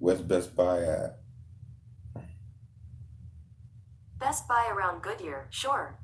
Where's Best Buy at? Best Buy around Goodyear, sure.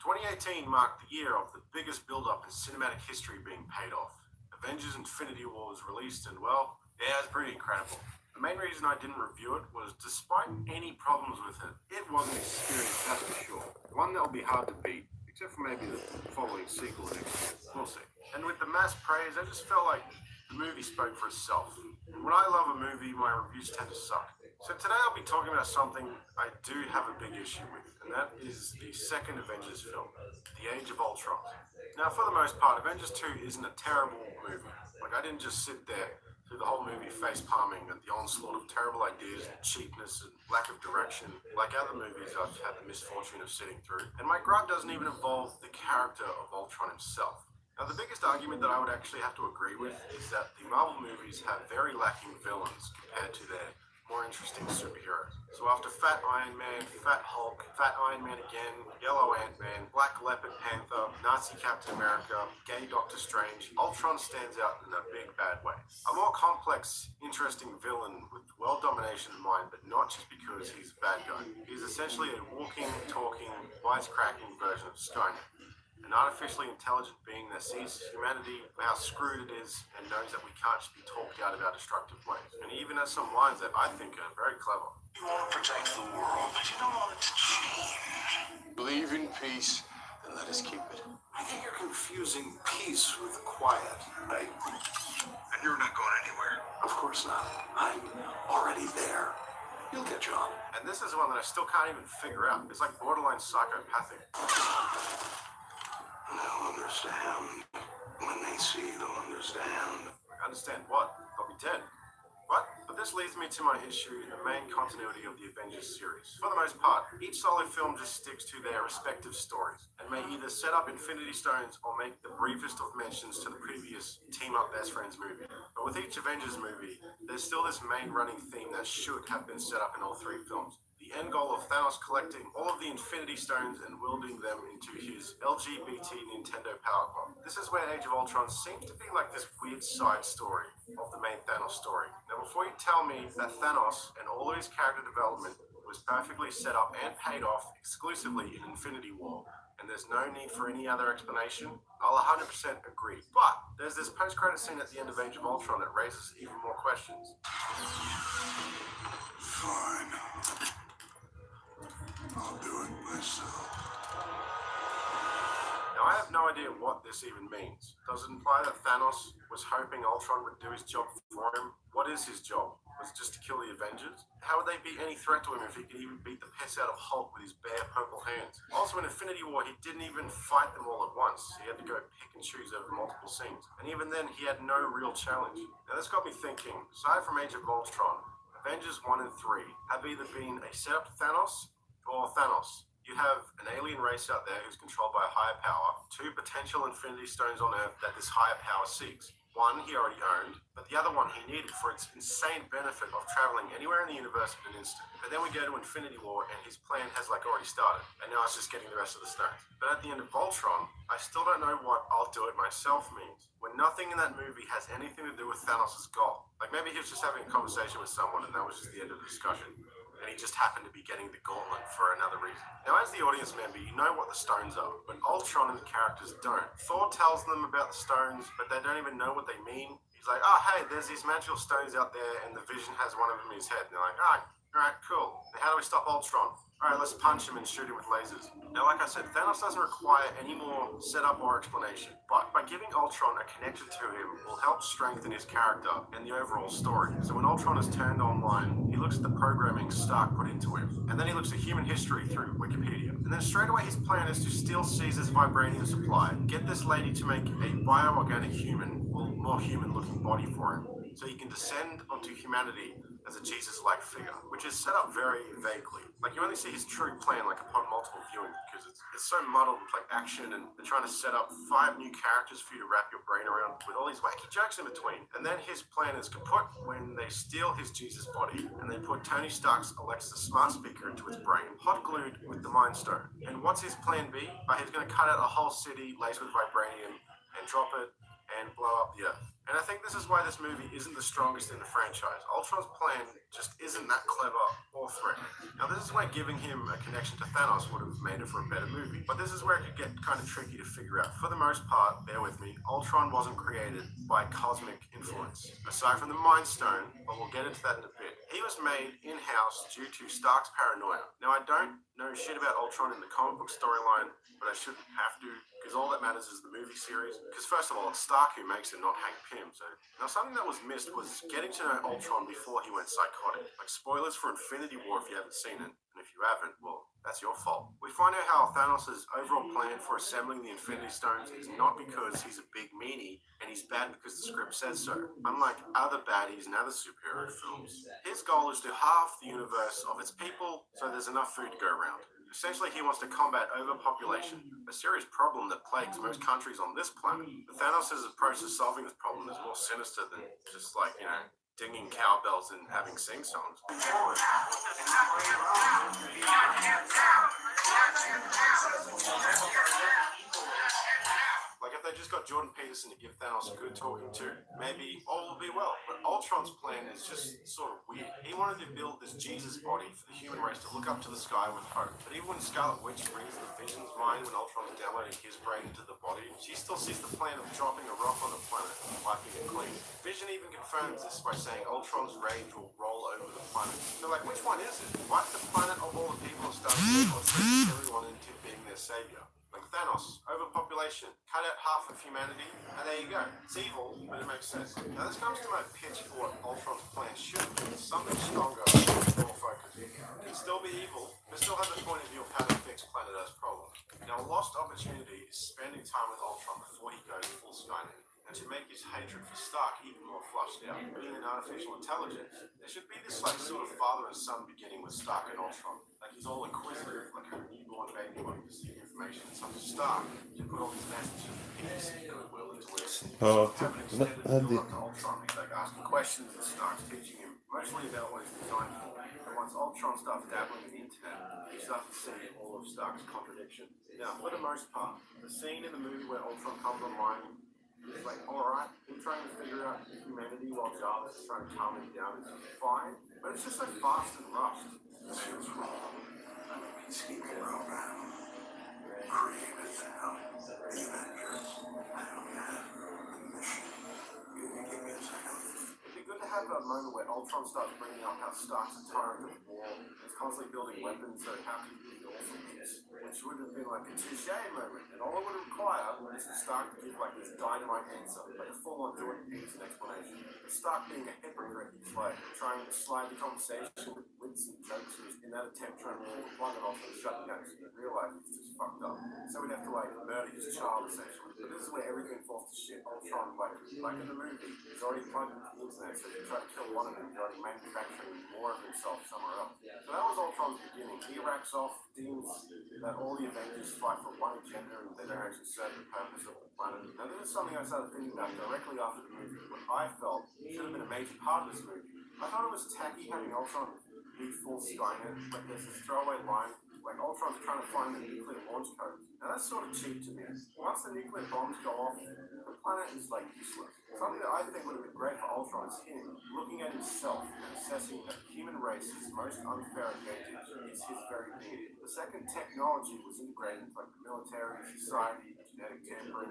2018 marked the year of the biggest build-up in cinematic history being paid off. Avengers Infinity War was released and, well, yeah, it's pretty incredible. The main reason I didn't review it was, despite any problems with it, it was an experience, that's for sure. One that will be hard to beat, except for maybe the following sequel next year. We'll see. And with the mass praise, I just felt like the movie spoke for itself. And when I love a movie, my reviews tend to suck. So today I'll be talking about something I do have a big issue with, and that is the second Avengers film, The Age of Ultron. Now, for the most part, Avengers 2 isn't a terrible movie. Like, I didn't just sit there through the whole movie face-palming at the onslaught of terrible ideas and cheapness and lack of direction, like other movies I've had the misfortune of sitting through. And my gripe doesn't even involve the character of Ultron himself. Now, the biggest argument that I would actually have to agree with is that the Marvel movies have very lacking villains compared to their more interesting superheroes. So after Fat Iron Man, Fat Hulk, Fat Iron Man again, Yellow Ant-Man, Black Leopard Panther, Nazi Captain America, Gay Doctor Strange, Ultron stands out in a big bad way. A more complex, interesting villain with world domination in mind, but not just because he's a bad guy. He's essentially a walking, talking, wisecracking version of Skynet. An artificially intelligent being that sees humanity for how screwed it is and knows that we can't just be talked out of our destructive ways. And he even has some lines that I think are very clever. You want to protect the world, but you don't want it to change. Believe in peace, and let us keep it. I think you're confusing peace with quiet, right? And you're not going anywhere. Of course not. I'm already there. You'll catch on. And this is one that I still can't even figure out. It's like borderline psychopathic. They'll understand. When they see, they'll understand. Understand what? I'll be dead. What? But this leads me to my issue in the main continuity of the Avengers series. For the most part, each solid film just sticks to their respective stories and may either set up Infinity Stones or make the briefest of mentions to the previous Team Up Best Friends movie. But with each Avengers movie, there's still this main running theme that should have been set up in all three films. The end goal of Thanos collecting all of the Infinity Stones and wielding them into his LGBT Nintendo Power Glove. This is where Age of Ultron seems to be like this weird side story of the main Thanos story. Now, before you tell me that Thanos and all of his character development was perfectly set up and paid off exclusively in Infinity War, and there's no need for any other explanation, I'll 100% agree. But there's this post-credit scene at the end of Age of Ultron that raises even more questions. Fine. I'll do it myself. Now, I have no idea what this even means. Does it imply that Thanos was hoping Ultron would do his job for him? What is his job? Was it just to kill the Avengers? How would they be any threat to him if he could even beat the piss out of Hulk with his bare purple hands? Also, in Infinity War, he didn't even fight them all at once. He had to go pick and choose over multiple scenes. And even then, he had no real challenge. Now, this got me thinking, aside from Age of Ultron, Avengers 1 and 3 have either been a setup to Thanos or Thanos. You have an alien race out there who's controlled by a higher power, 2 potential Infinity Stones on Earth that this higher power seeks. One he already owned, but the other one he needed for its insane benefit of traveling anywhere in the universe in an instant. But then we go to Infinity War and his plan has already started, and now it's just getting the rest of the stones. But at the end of Voltron, I still don't know what I'll do it myself means, when nothing in that movie has anything to do with Thanos' goal. Like maybe he was just having a conversation with someone and that was just the end of the discussion. And he just happened to be getting the gauntlet for another reason. Now, as the audience member, you know what the stones are, but Ultron and the characters don't. Thor tells them about the stones, but they don't even know what they mean. He's like, oh, hey, there's these magical stones out there, and the Vision has one of them in his head. And they're like, all right, cool. Now, how do we stop Ultron? All right, let's punch him and shoot him with lasers. Now, like I said, Thanos doesn't require any more setup or explanation, but by giving Ultron a connection to him will help strengthen his character and the overall story. So when Ultron is turned online, he looks at the programming Stark put into him, and then he looks at human history through Wikipedia. And then straight away his plan is to steal Caesar's vibranium supply, get this lady to make a bioorganic human, or more human-looking body for him, so he can descend onto humanity as a Jesus-like figure, which is set up very vaguely. Like, you only see his true plan upon multiple viewing, because it's so muddled with action, and they're trying to set up 5 new characters for you to wrap your brain around with all these wacky jokes in between. And then his plan is kaput when they steal his Jesus body and they put Tony Stark's Alexa smart speaker into his brain, hot glued with the Mind Stone. And what's his plan B? He's going to cut out a whole city laced with vibranium and drop it and blow up the Earth. And I think this is why this movie isn't the strongest in the franchise. Ultron's plan just isn't that clever or threatening. Now, this is why giving him a connection to Thanos would have made it for a better movie. But this is where it could get kind of tricky to figure out. For the most part, bear with me, Ultron wasn't created by cosmic influence. Aside from the Mind Stone, but we'll get into that in a bit. He was made in-house due to Stark's paranoia. Now, I don't know shit about Ultron in the comic book storyline, but I shouldn't have to, because all that matters is the movie series. Because first of all, it's Stark who makes it, not Hank Pym. So now something that was missed was getting to know Ultron before he went psychotic. Like, spoilers for Infinity War if you haven't seen it, and if you haven't, well, that's your fault. We find out how Thanos' overall plan for assembling the Infinity Stones is not because he's a big meanie and he's bad because the script says so. Unlike other baddies in other superhero films, his goal is to halve the universe of its people so there's enough food to go around. Essentially, he wants to combat overpopulation, a serious problem that plagues most countries on this planet. But Thanos' approach to solving this problem is more sinister than just dinging cowbells and having sing-songs. Like, if they just got Jordan Peterson to give Thanos a good talking to, maybe all will be well. But Ultron's plan is just sort of weird. He wanted to build this Jesus body for the human race to look up to the sky with hope. But even when Scarlet Witch brings the Vision's mind when Ultron's downloading his brain into the body, she still sees the plan of dropping a rock on the planet and wiping it clean. Vision even confirms this by saying Ultron's rage will roll over the planet. So, which one is it? Wipe the planet of all the people and start or trick everyone into being their savior? Like Thanos, overpopulation, cut out half of humanity, and there you go. It's evil, but it makes sense. Now this comes to my pitch for what Ultron's plan should be. Something stronger, more focused. It can still be evil, but still have the point of view of how to fix planet Earth's problem. Now a lost opportunity is spending time with Ultron before he goes full Skynet. And to make his hatred for Stark even more flushed out, being an artificial intelligence, there should be this sort of father and son beginning with Stark and Ultron. Like, he's all inquisitive, like a newborn baby wanting to seek information. It's up to Stark to put all these messages of peace and goodwill into it. Have an extended build-up to Ultron. He's asking questions that Stark's teaching him, mostly about what he's designed for. And once Ultron starts dabbling in the internet, he starts to see all of Stark's contradictions. Now, for the most part, the scene in the movie where Ultron comes online, it's alright, him trying to figure out humanity while Jarvis is trying to calm him down is fine, but it's just so fast and rushed. This is wrong. I'm a peacekeeping program. Created to help the Avengers. I don't have a mission. Give me a second. It'd be good to have a moment where Ultron starts bringing up how Stark's a tyrant of war, he's constantly building weapons, so how can he be awesome this? Which would have been a touche moment, and all it would require was for Stark to give this dynamite answer, a full-on Jordan Peterson explanation. But Stark being a hypocrite, he's trying to slide the conversation with wits and jokes, in that attempt trying to plug it off and shut down, so you realize he's just fucked up. child. So we'd have to like murder his child essentially. But this is where everything falls to shit. Ultron, like in the movie, he's already plugged into the internet, so if you try to kill one of them, you're already manufacturing more of himself somewhere else. So that was Ultron's beginning. He racks off, deems that all the Avengers fight for one agenda and they don't actually serve the purpose of the planet. Now this is something I started thinking about directly after the movie. What I felt should have been a major part of this movie. I thought it was tacky having Ultron be full Skynet, like there's this throwaway line, like Ultron's trying to find the nuclear launch code. Now that's sort of cheap to me. Once the nuclear bombs go off, the planet is like useless. Something that I think would have been great for Ultron is him looking at himself and assessing that the human race's most unfair advantage is his very being. The second technology was integrated into like the military, society, genetic tampering,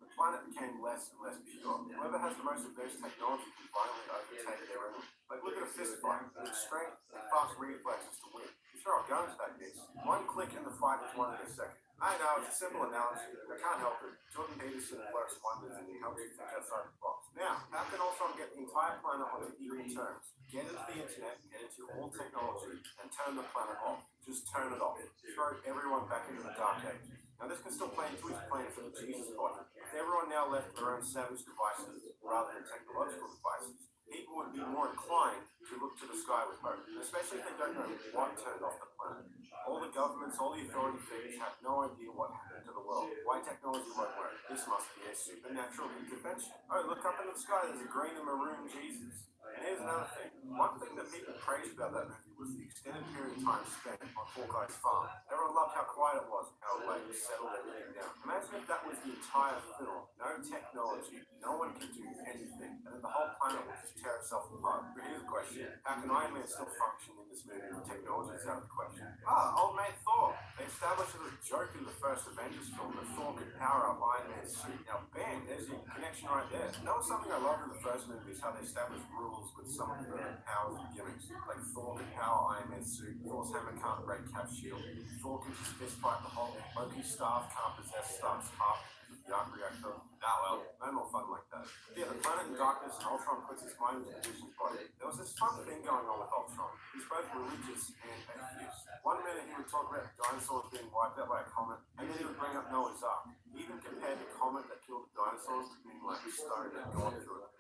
the planet became less and less pure. Whoever has the most advanced technology can finally overtake their enemy. Like look at a fist fight. With strength and fast reflexes to win. You throw a gun to that mix. One click and the fight is won in a second. I know, it's a simple analogy, but I can't help it. Jordan Peterson works wonders and he helps you think outside the box. Now, how can Ultron get the entire planet onto equal terms? Get into the internet, get into all technology, and turn the planet off. Just turn it off. Throw everyone back into the dark ages. Now this can still play into his plan for the Jesus body. If everyone now left their own savage devices rather than technological devices, people would be more inclined to look to the sky with hope, especially if they don't know what turned off the planet. All the governments, all the authority figures have no idea what happened to the world, why technology won't work. This must be a supernatural intervention. Oh, look up in the sky, there's a green and maroon Jesus. And here's another thing. One thing that people praised about that movie was the extended period of time spent on Hawkeye's farm. Everyone loved how quiet it was and how like settled everything down. Imagine if that was the entire film. No technology, no one can do anything, and then the whole planet will just tear itself apart. But here's the question. How can Iron Man still function in this movie if technology is out of the question? Old mate Thor. They established as a joke in the first Avengers film that Thor could power up Iron Man's suit. Now bam, there's your connection right there. That was something I loved in the first movie, is how they established rules with some of the powers and gimmicks. Like Thor can power Iron Man's suit, Thor's hammer can't break Cap's shield, Thor can just fist fight the Hulk, Loki's staff can't possess Stark's heart with the arc reactor. Well, no more fun like that. Yeah, the planet in darkness and Ultron puts his mind into Vision's body. There was this fun thing going on with Ultron. He's both religious and atheist. One minute he would talk about dinosaurs being wiped out by a comet, and then he would bring up Noah's Ark. He even compared the comet that killed the dinosaurs to being like a stone that gone through it.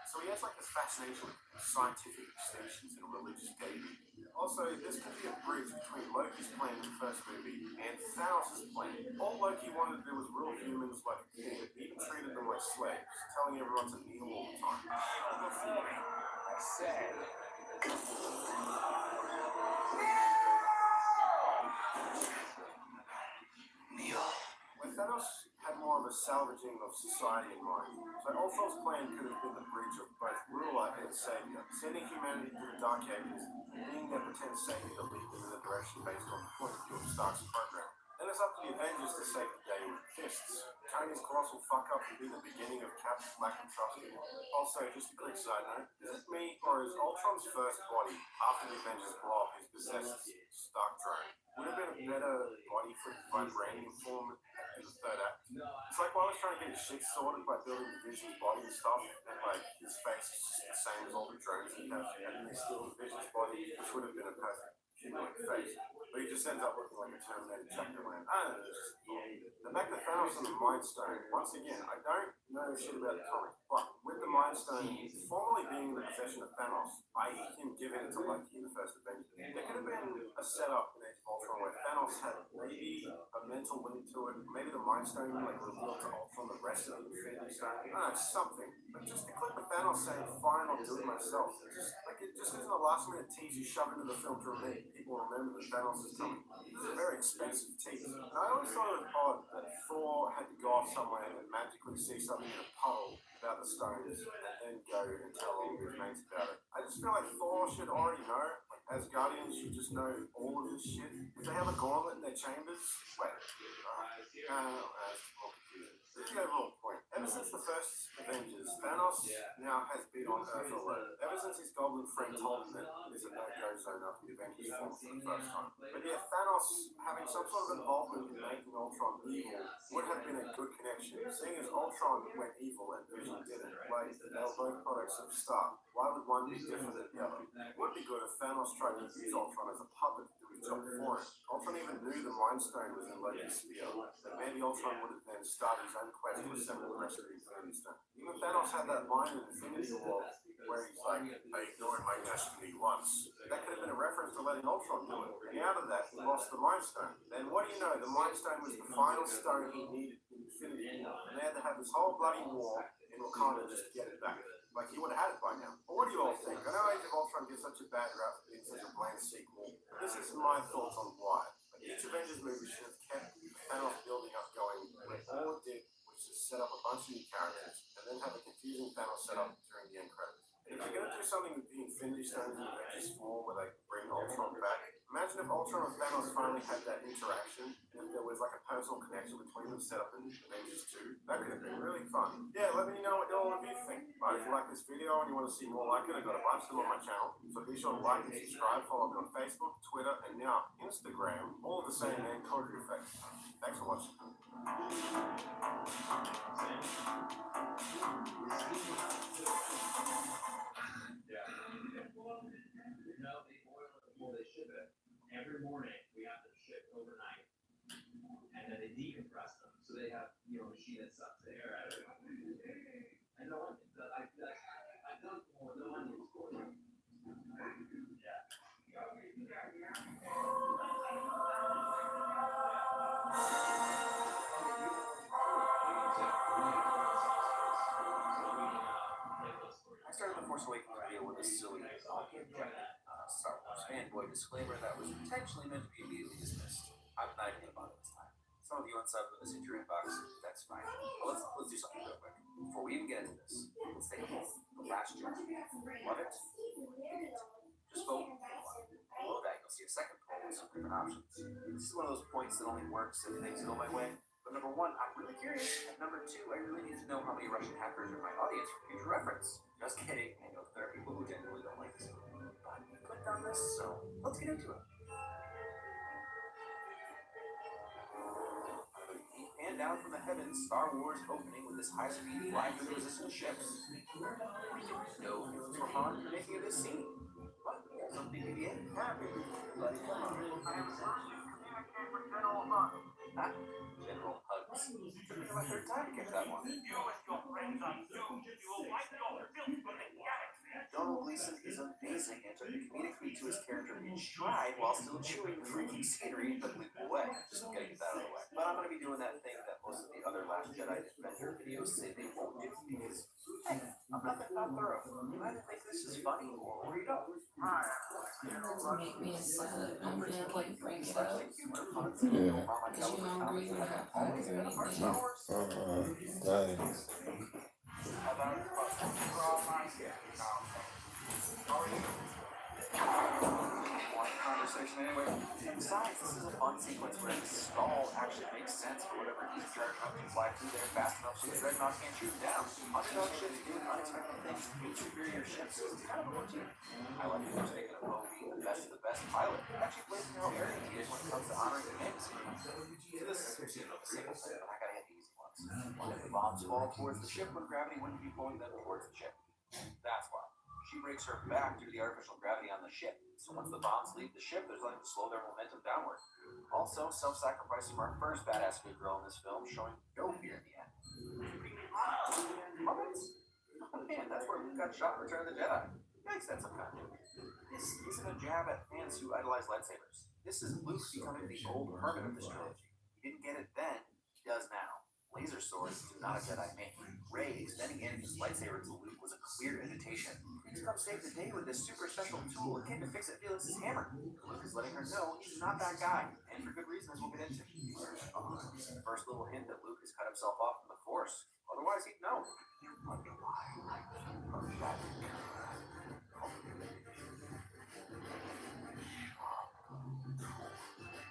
So he has like this fascination with scientific distinctions and religious deity. Also, this could be a bridge between Loki's plan in the first movie and Thanos' plan. All Loki wanted to do was rule humans like a king. He even treated them like slaves, telling everyone to kneel all the time. I said. Kneel. When Thanos had more of a salvaging of society in mind, so Ultron's plan could have been the bridge of both ruler and savior, sending humanity to the Dark Ages and being their pretend savior to lead them in the direction based on the point of view of Stark's program. Then it's up to the Avengers to save the day with fists. Tony's colossal fuck-up would be the beginning of Cap's lack of trust in him. Also, just a quick side note, is it me or is Ultron's first body after the Avengers blow up his possessed Stark drone would have been a better body for the vibranium form in the third act? It's like while I was trying to get his shit sorted by building the Vision's body and stuff, and like his face is just the same as all the drones he has, and then they steal the Vision's body, which would have been a perfect humanoid face. But he just ends up looking like a Terminator Jack-O-Lantern. I don't know, it's just cool. The back to Thanos and the Mind Stone, once again, I don't know shit about the comic, but with the Mind Stone formerly being in the possession of Thanos, i.e. him giving it to Loki in the first Avengers, there could have been a setup in Age of Ultron where Thanos had maybe a mental link to it, maybe the Mind Stone like revealed to Ultron the rest of the Infinity Stone, I don't know, something. But just the clip of Thanos saying, fine, I'll do it myself, it just isn't a last minute tease you shove into the film to make people remember that Thanos is coming. This is a very expensive tease. And I always thought it was odd that Thor had to go off somewhere and magically see something in a puddle about the stones and then go and tell all of his mates about it. I just feel like Thor should already know. Like, as Guardians should just know all of this shit. If they have a gauntlet in their chambers, wait. This is the overall point. Ever since the first Avengers, Thanos now has been on Earth alone. Ever since his goblin friend told him that there's a no-go zone after the Avengers formed for the first time. But yeah, Thanos having some sort of involvement in making Ultron evil would have been a good connection. Seeing as Ultron went evil and Vision didn't, like they were both products of Stark, why would one be different than the other? It would be good if Thanos tried to use Ultron as a puppet to do his job for him. Ultron even knew the Mind Stone was in Loki's spear, but maybe Ultron would have then started his own quest to assemble the rest of the Infinity Stone. Even Thanos had that line in Infinity War where he's like, I ignored my destiny once. That could have been a reference to letting Ultron do it. And out of that, he lost the Mind Stone. Then what do you know? The Mind Stone was the final stone he needed in Infinity War. And they had to have this whole bloody war in Wakanda just to get it back. Like, he would have had it by now. But what do you all think? I know Age of Ultron gets such a bad rap for being such a bland sequel. But this is my thoughts on why. Like, each Avengers movie should have kept Thanos building up going, when all it did was just set up a bunch of new characters and then have a confusing Thanos setup during the end credits. And if you're going to do something with the Infinity Stones in Avengers 4 where they bring Ultron back, imagine if Ultron and Thanos finally had that interaction and there was like a personal connection between them set up in Avengers 2. That could have been really fun. Yeah, let me know what all of you think. If you like this video and you want to see more like it, I've got a bunch of them on my channel. So be sure to like and subscribe, follow me on Facebook, Twitter, and now Instagram. All the same name, Coded Effect. Thanks for watching. They ship it every morning. We have them shipped overnight, and then they decompress them, so they have a machine that sucks the air out of it. And no onions. I've done more no onions for them. Yeah. I started the Force Awakens video with a silly Star Wars fanboy disclaimer that was potentially meant to be immediately dismissed. I'm not even about it this time. Some of you unsub with this into your inbox, that's fine. But let's do something real quick. Before we even get into this, let's take a poll. The Last Jedi. Love it? Hate it? Just vote for one. Below that, you'll see a second poll with some different options. This is one of those points that only works if things go my way. But number one, I'm really curious. And number two, I really need to know how many Russian hackers are in my audience for future reference. Just kidding. I know that there are people who genuinely don't like this movie. But we clicked on this, so let's get into it. And down from the heavens, Star Wars opening with this high-speed flying through the resistance ships. No feelings for Han for making of this scene. But something in the end happened. Buddy, come on. General Hugs. Took me my third time to catch that one. Donald Gleason is amazing and took the comedic beat to his character in stride while still chewing freaking scenery in a believable way. Just gotta get that out of the way. But I'm gonna be doing that thing that most of the other Last Jedi Adventure videos say they won't do because, hey, I'm not that thorough. You either think this is funny or you don't. Doesn't make me a salad. I'm gonna like break it up. Is you hungry? You have pants or anything? Conversation anyway. Besides, this is a fun sequence where the stall actually makes sense for whatever he's charging up to fly through there fast enough so the dreadnought can't shoot him down. Underdog ships doing unexpected things to beat superior ships is kind of a motif. I like the first taking a Poe being the best of the best pilot. It actually plays into how arrogant he is when it comes to honoring the names. So this is a single thing, but I gotta hit the easy ones. One of the bombs fall towards the ship when gravity wouldn't be pulling them towards the ship. That's why. She breaks her back due to the artificial gravity on the ship. So once the bombs leave the ship, there's nothing to slow their momentum downward. Also, self-sacrifice from our first badass good girl in this film, showing no fear in the end. Muppets? Oh man, that's where Luke got shot in Return of the Jedi. Yikes, that's some kind of This isn't a jab at fans who idolize lightsabers. This is Luke becoming the old hermit of this trilogy. He didn't get it then, he does now. Laser swords do not a Jedi make. Rey extending Anakin's lightsaber to Luke was a clear invitation. Please come save the day with this super special tool akin to fix it Felix's hammer. Luke is letting her know he's not that guy, and for good reason, as we'll get into. First little hint that Luke has cut himself off from the Force. Otherwise, he'd know. You wonder why I keep that.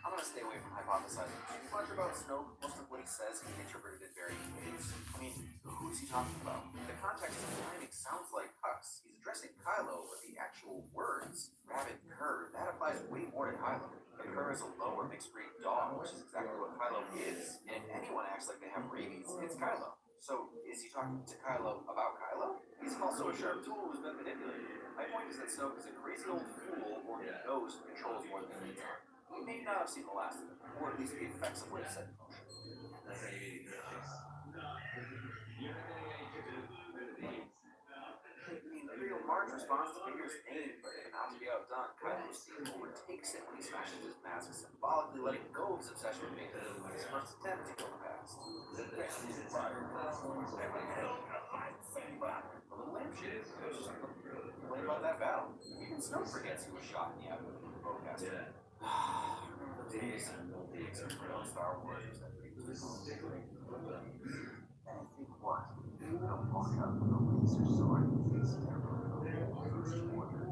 I'm gonna stay away from hypothesizing too much about Snoke. Most of what he says can be interpreted in varying ways. I mean, who's he talking about? The context of the timing sounds like Hux. He's addressing Kylo, but the actual words, rabid cur, that applies way more to Kylo. But like her as a low or mixed breed dog, which is exactly what Kylo is. And if anyone acts like they have rabies, it's Kylo. So is he talking to Kylo about Kylo? He's also a sharp tool who's been manipulated. My point is that Snoke is a crazy old fool, or he knows and controls more than he needs. We may not have seen the last of it, or at least the effects of what he set in motion. I mean, Marge responds to Vader's name, but not to be outdone, Kylo's theme overtakes it when he smashes his mask, symbolically letting go of his obsession with Vader, his first attempt to kill the past. A little lampshade. What about that battle? Even Snoke forgets who was shot in the abdomen of the bowcaster. Remember the days the experiment on Star Wars was that pretty cool. And I think what? You don't walk out with a laser sword and face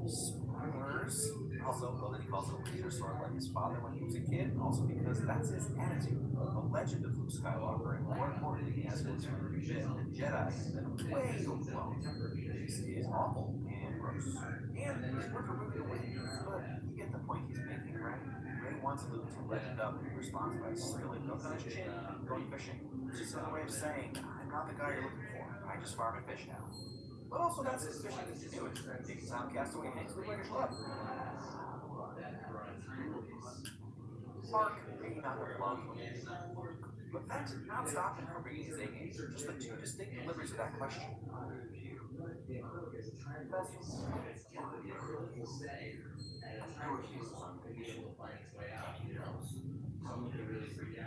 Spoilers. Also, well, then he calls it a laser sword like his father when he was a kid, also because that's his attitude. The legend of Luke Skywalker, and more importantly, as it is from the bit, the Jedi has been way overwhelmed. This is awful and gross. And he's worth removing the wing. But you get the point he's making, right? Ray wants Luke to legend up, and he responds by spilling milk on his chin and going fishing. Which is another way of saying, I'm not the guy you're looking for. I just farm and fish now. But also that's his fishing ingenuity. Big time castaway hangs look like a schlub. Mark may not have loved him, but that did not stop him from bringing his A game. Just the two distinct deliveries of that question.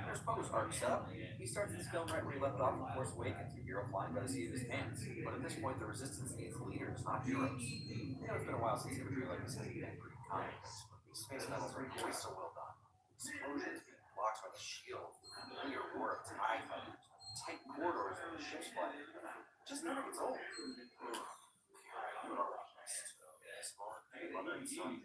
There's Poe's arc up. He starts this film right where he left off in Force Awakens, a hero flying by the seat of his pants. But at this point, the Resistance needs leaders, not heroes. You know, it's been a while since imagery like this has been in comics, but these space battles are always so well done. Explosions being blocked by the shield, familiar roar of TIE fighters, tight corridors where the ships fly. It just never gets old. Small, mother and son,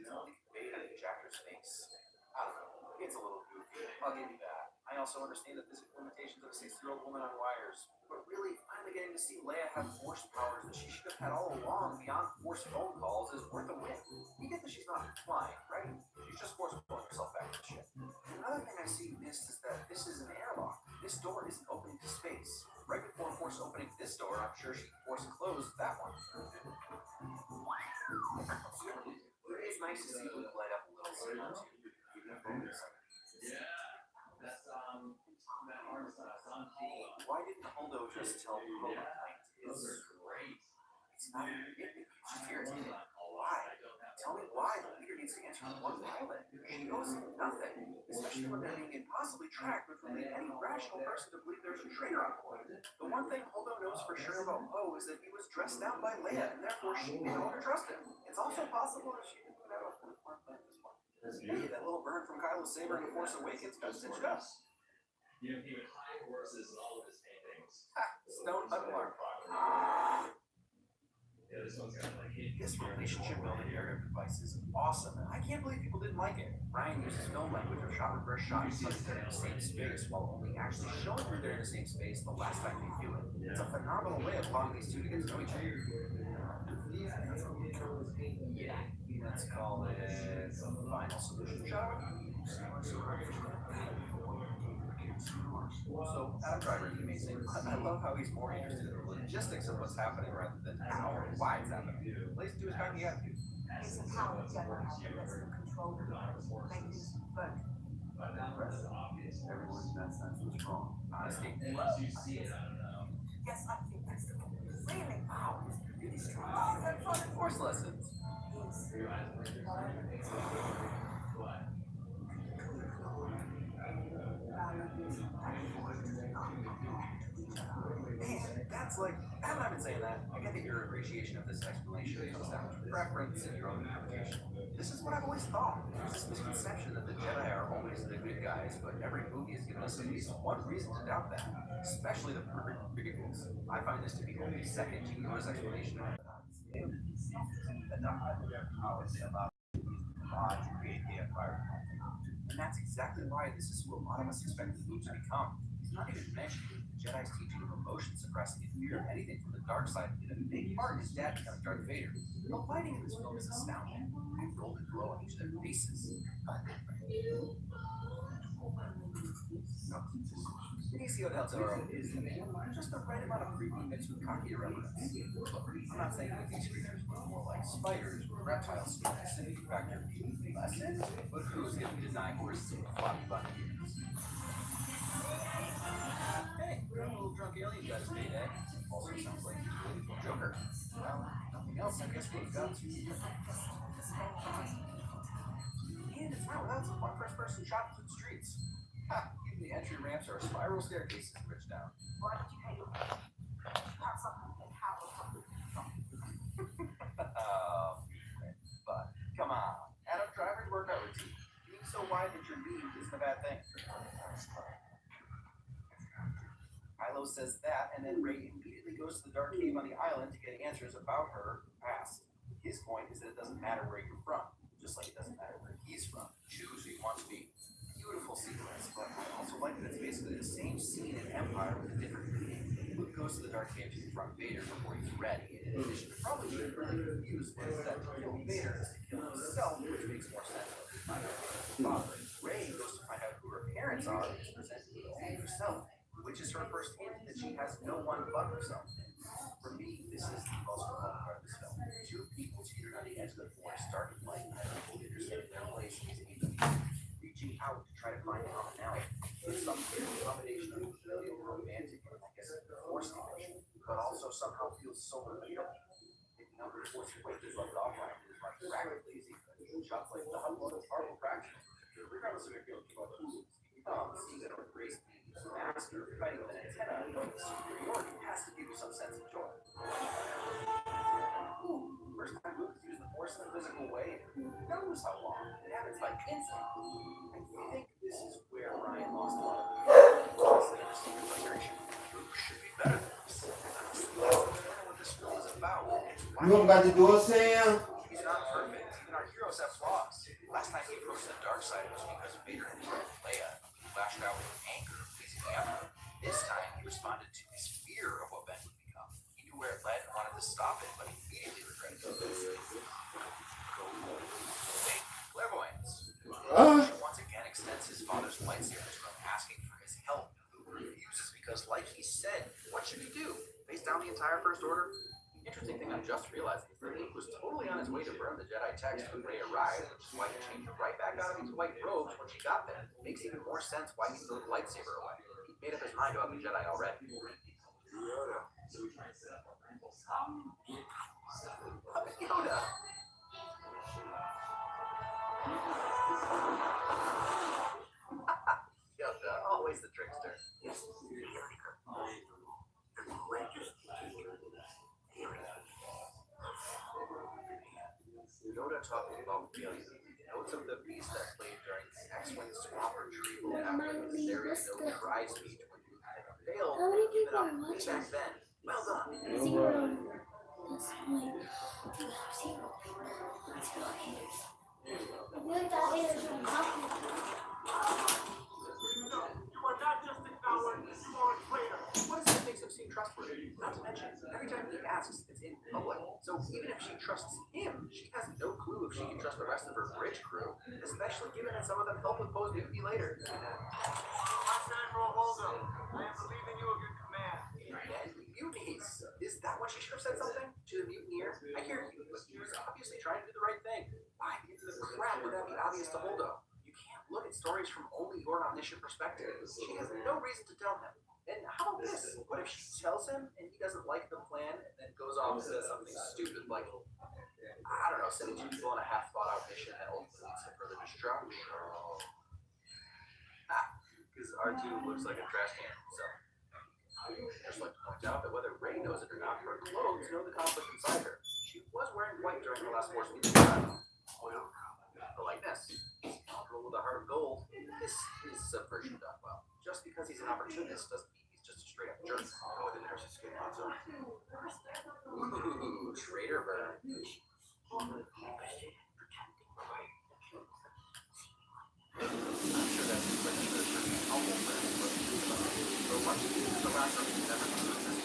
Beta and Jacker's face. I don't know, it's a little goofy. I'll give you that. I also understand the physical limitations of a 60-year-old woman on wires, but really, finally getting to see Leia have force powers that she should have had all along beyond force phone calls is worth a win. You get that she's not flying, right? She's just force pulling herself back to the ship. Another thing I see missed is that this is an airlock. This door isn't opening to space. Right before force opening this door, I'm sure she force closed that one. It is nice to see Luke light up a little sooner too, even if only a second. Why didn't Holdo just tell Poe is great? It's not even she's irritated. Why? Tell me why the leader needs to answer to one pilot. She knows nothing, especially when they're being impossibly tracked, which would lead any rational person to believe there's a traitor on board. The one thing Holdo knows for sure about Poe is that he was dressed down by Leia, and therefore she may no longer trust him. It's also possible that she didn't put out a full plan this one. Hey, that little burn from Kylo's saber in The Force Awakens got stitched up. You know, he would hide horses in all of his paintings. Ha! Stone unmarked. Yeah, this one's got like hidden. This relationship building narrative device is awesome, and I can't believe people didn't like it. Ryan uses film language of shot reverse shots so they're in the same space while only actually showing where they're in the same space the last time they do it. It's a phenomenal way of allowing these two to get to know each other. Yeah, let's call it final solution shot. So, Adam Driver is amazing. I love how he's more interested in the logistics of what's happening rather than how or why it's happening. Plays to his cocky attitude. It's a power Jedi that's in control of make things work. Everyone in that sense was wrong. Honesty. Unless you see it, I don't know. Yes, I think that's the one. Really? Wow, it's really strong. Oh, that's fun Force lessons. What? Man, that's like, and I've been saying that. I get that your appreciation of this explanation comes down to preference and your own interpretation. This is what I've always thought. There's this misconception that the Jedi are always the good guys, but every movie has given us at least one reason to doubt that, especially the prequels. I find this to be only second to Yoda's explanation of it. And that's exactly why this is who a lot of us expected Luke to become. He's not even mentioned the Jedi's teaching of emotion. motion suppressing and fear of anything from the dark side played a big part in his dad becoming Darth Vader. The lighting in this film is astounding. They have golden glow on each of their faces. Benicio del Toro is just the right amount of creepy mixed with cocky irreverence. Look, I'm not saying that these creatures look more like spiders or reptiles with a acidity factor less in, but who's going to be denying horses with floppy bunny ears? Hey, we're a little drunk alien guy today, eh? Also sounds like he's really for Joker. Well, nothing else, I guess we've got to. And it's not without some fun first-person shots through the streets. Ha! Even the entry ramps are spiral staircases bridged down. Why did you hate it? Have something that have something. But come on, Adam Driver's workout routine. Being so wide that you're mean isn't a bad thing. Kylo says that, and then Rey immediately goes to the dark cave on the island to get answers about her past. His point is that it doesn't matter where you're from, just like it doesn't matter where he's from. Choose who you want to be. Beautiful sequence, but I also like that it's basically the same scene in Empire with a different meaning. Luke goes to the dark cave to confront Vader before he's ready, and in addition to probably being really confused, but instead to kill Vader is to kill himself, which makes more sense when you find out his father. Rey goes to find out who her parents are and is presented with only herself, which is her first hint that she has no one but herself. For me, this is the most important part of this film. Two people teetered on the edge of the forest, starting light, and fully understanding their place in these reaching out to try to find commonality. It's some sort of combination of familial, romantic, and I guess forced emotion, but also somehow feels so real. Picking up the force weight is left offline is much practically easy. Shots like the huddle of powerful fractions, regardless of your feeling about who seeing that embrace the master fighting with an antenna of superiority has to give you some sense of joy. First time Luke has used the force in a physical way, who knows how long? It happens like instant. I think this is where Ryan lost a lot of frustration. Luke should be better than this. That's what this film is about. You don't got to do it, Sam. He's not perfect. Even our heroes have flaws. Last time he approached the dark side, it was because Vader had killed Leia. He lashed out with anger, pleasing the Emperor. This time, he responded to his fear of what Ben would become. He knew where it led and wanted to stop it, but he immediately regretted it. Clairvoyance. He once again extends his father's lightsaber to him, asking for his help. Luke refuses because, like he said, what should he do? Face down the entire First Order? The interesting thing I'm just realizing is that Luke was totally on his way to burn the Jedi text when Rey arrived, which is why he changed right back out of these white robes when she got there. Makes even more sense why he threw the lightsaber away. He made up his mind about the Jedi already. Yoda. Yoda, always the trickster. Yoda talking about failure. Notes of the beast that played during the X-Wing swamp retrieval after the there is no prize speech when you had failed and given up way back then. Well done. What is it that makes him seem trustworthy? Not to mention, every time he asks, it's in public. So even if she trusts him, she has no clue if she can trust the rest of her bridge crew, especially given that some of them help with Poe's mutiny later. Admiral Holdo, I am believing you of your command. And mutinies. Is that what she should have said something? To the mutineer? I hear you, but he was obviously trying to do the right thing. Why in the crap would that be obvious to Holdo? You can't look at stories from only your omniscient perspective. She has no reason to tell him. And how about this? What if she tells him and he doesn't like the plan and then goes off and says something stupid like, I don't know, sending two people on a half-thought-out mission that ultimately leads to further destruction? Because R2 looks like a trash can, so. I'd just like to point out that whether Rey knows it or not, her clothes know the conflict inside her. She was wearing white during the last Force meeting. The likeness. Scoundrel with a heart of gold. This is subversion done well. Just because he's an opportunist doesn't mean he's just a straight up jerk. Oh, the nurse is getting on zone. Ooh, traitor burn. I'm sure that's the humble friend, but much of the last of never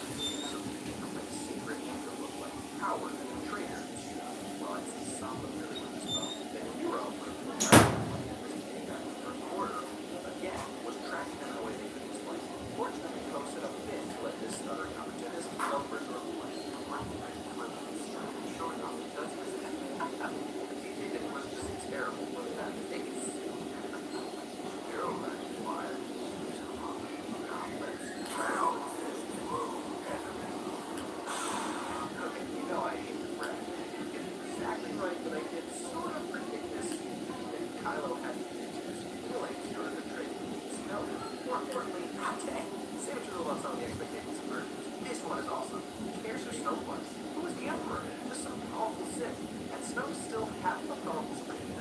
on some of the expectations for this one is awesome. Who cares who Snoke was? Who was the Emperor? Just some powerful Sith. And Snoke's still half the powerful screen.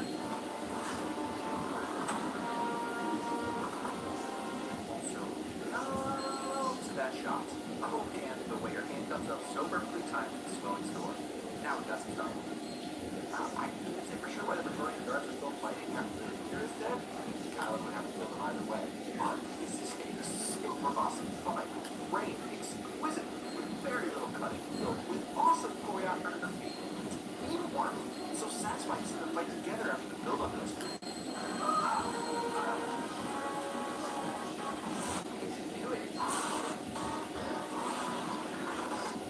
Also, to that shot. Oh man, the way your hand comes up so perfectly timed in the swelling store. Now we got some stuff. I can't say for sure why the majority of the guards are still fighting after the leader is dead. Kylo would have to kill them either way. But this is a super awesome fight. Framed exquisite, with very little cutting, filled with awesome choreography. Even more, it's so satisfying to see them fight together after the build-up of this.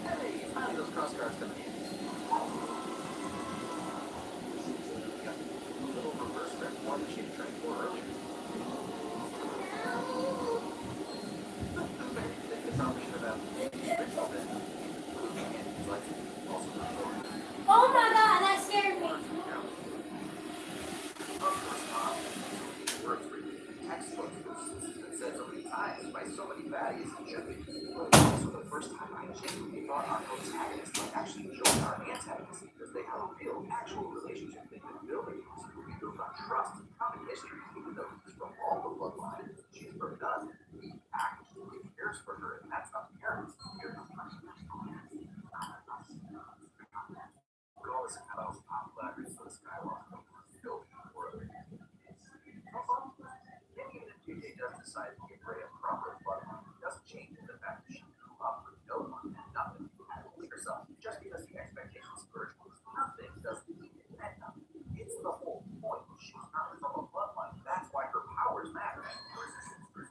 Hey, finally those cross guards coming in. Reverse direct one that she had trained for earlier. The conversation about ritual then. And like also Oh my god, that scared me. of course not. Words written in textbooks that said so many times by so many baddies and should be. So the first time I genuinely thought our protagonist might actually join our antagonist because they have a real actual relationship they've been building. Built on trust and common history, even though he's from all the bloodlines she's from none. He actually cares for her, and that's apparent. Regardless of how popular the Skywalker building the world. And even if JJ does decide to give Rey a proper bloodline, it doesn't change the fact that she grew up with no one and nothing. Only herself. Just because the expectations version was nothing doesn't mean it meant nothing. It's the whole point. She's not from a bloodline. That's why her powers matter. For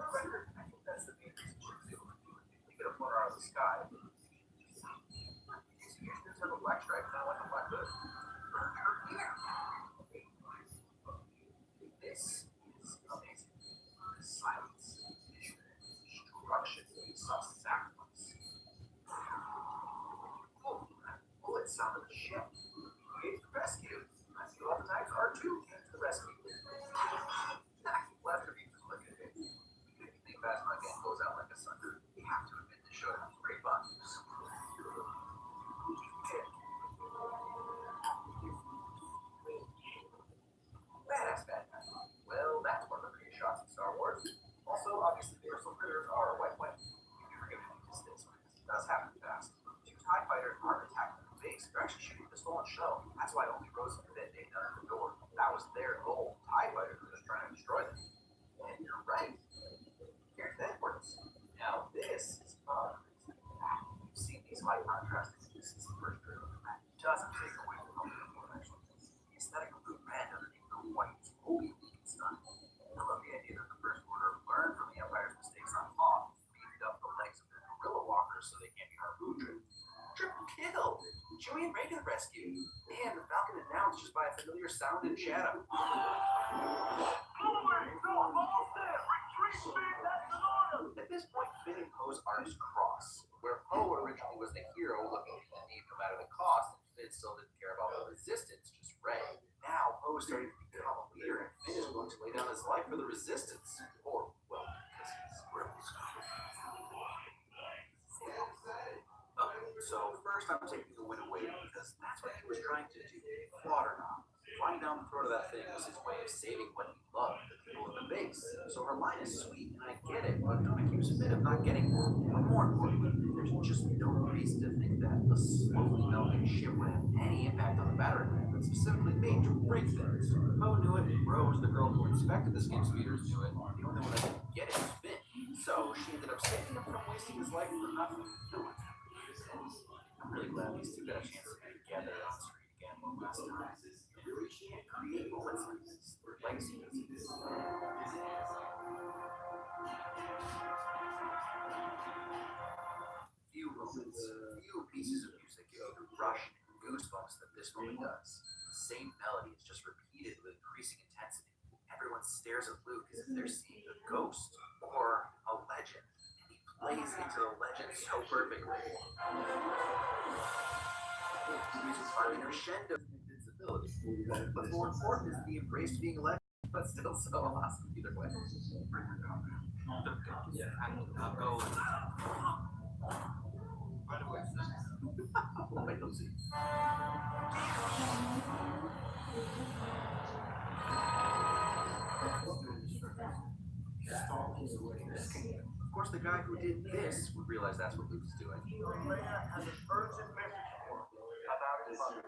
the record, I think that's the main reason she's able to do it. They get a flutter out of the sky. Here's a black stripe, kind of like a black hood. This is amazing. Silence, destruction, self-sacrifice. Oh, it sounded the ship. Came to the rescue. I feel all the times R2 came to the rescue. Left of you just look at it. If you think Fast My Game goes out like a sucker, you have to admit the show has great fun. Badass bad guy. Well, that's one of the great shots in Star Wars. Also, obviously, the Universal critters are a wet wet. You forgive me these days. It does happen fast. Two TIE fighters aren't attacking the base. They're actually shooting the stolen shuttle. That's why only Rose and Finn did none at the door. That was their goal. TIE fighters were just trying to destroy them. And you're right. Here's the importance. Now, this is you've seen these high contrast since the first trailer. That doesn't take away from the actual. The aesthetic of the red underneath the white is wholly unique and stunning. I love the idea that the First Order learned from the Empire's mistakes on Hoth, beefed up the legs of their gorilla walkers so they can't be harpoon driven. Triple kill! Chewie and Rey to the rescue. Man, the Falcon announced just by a familiar sound in shadow. At this point, Finn and Poe's arms cross. Where Poe originally was the hero looking to leave no matter the cost, and Finn still didn't care about the resistance, just Rey. Now, Poe is starting to become a leader, and Finn is willing to lay down his life for the resistance. Or, well, because he's rebels. So first I'm taking the win away because that's what he was trying to do. Fought or not. Flying down the throat of that thing was his way of saving what he loved, the people in the base. So her line is sweet, and I get it, but don't accuse Finn of not getting more. Or more importantly, there's just no reason to think that the slowly melting ship would have any impact on the battering ram that's specifically made to break things. Poe knew it, Rose, the girl who inspected the skin speeders, knew it. The only one that didn't get it was Finn. So she ended up saving him from wasting his life for nothing. No one. I'm really glad these two got a chance to get together on screen again one last time. And really can't create moments like this. They're legacy pieces. Few moments, few pieces of music give you the rush and goosebumps that this moment does. The same melody is just repeated with increasing intensity. Everyone stares at Luke as if they're seeing a ghost or a legend. And he plays into the legend so perfectly. Music finally crescendo invincibility. But more important is the embrace being a legend. but still so awesome either way. Yeah, I'll go. By the way, Wait, let's see. Of course, the guy who did this would realize that's what Luke is doing. has an urgent message for him about his mother.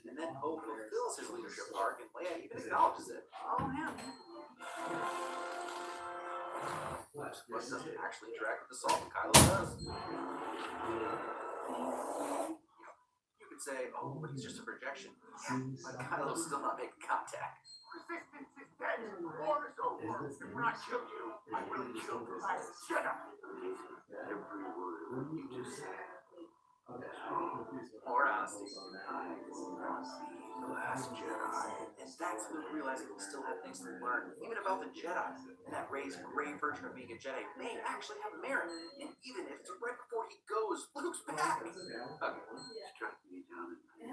And then Poe fulfills his leadership arc, and Leia even acknowledges it. Oh, yeah. But doesn't actually interact with the salt, and Kylo does. You could say, oh, but he's just a projection. But Kylo's still not making contact. Resistance is dead. War is over. If when I kill you, I will kill the last Jedi. Every word you just said. More honesty. The last Jedi. And that's when we realize that we still have things to learn, even about the Jedi. And that Rey's gray version of being a Jedi may actually have merit. And even if it's right before he goes, Luke's back. Okay. Struck me down in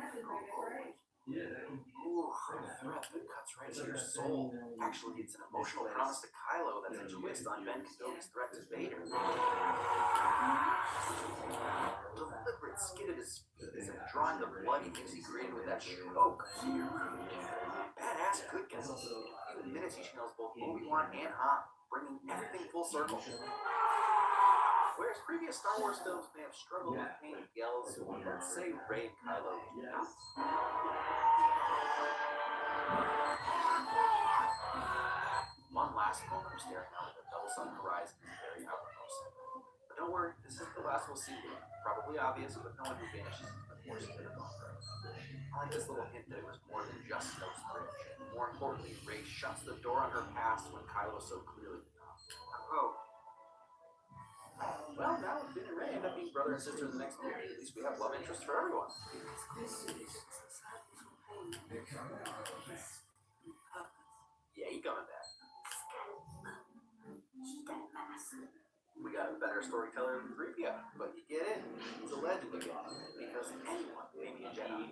Ooh, a threat that cuts right to your soul. Actually, it's an emotional promise to Kylo that's a twist on Ben Kenobi's threat to Vader. Deliberate skid at his feet as if drawing the blood he thinks he created with that stroke. Badass good guy. In a few minutes, he channels both Obi-Wan and Han, bringing everything full circle. Whereas previous Star Wars films may have struggled with pain and yells, let's say Rey and Kylo do not. One last moment of staring out at the double sun horizon is very outermost. But don't worry, this isn't the last we'll see. Probably obvious, but no one who vanishes is the force of the gone. I like this little hint that it was more than just Snoke's bridge. More importantly, Rey shuts the door on her past when Kylo so clearly did not. Oh. Well, now Finn and Rey end up being brother and sister in the next movie. At least we have love interest for everyone. Yeah, he coming back. We got a better storyteller than 3PO, but you get it? He's a legend again, because anyone may be a Jedi.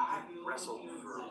I've wrestled for,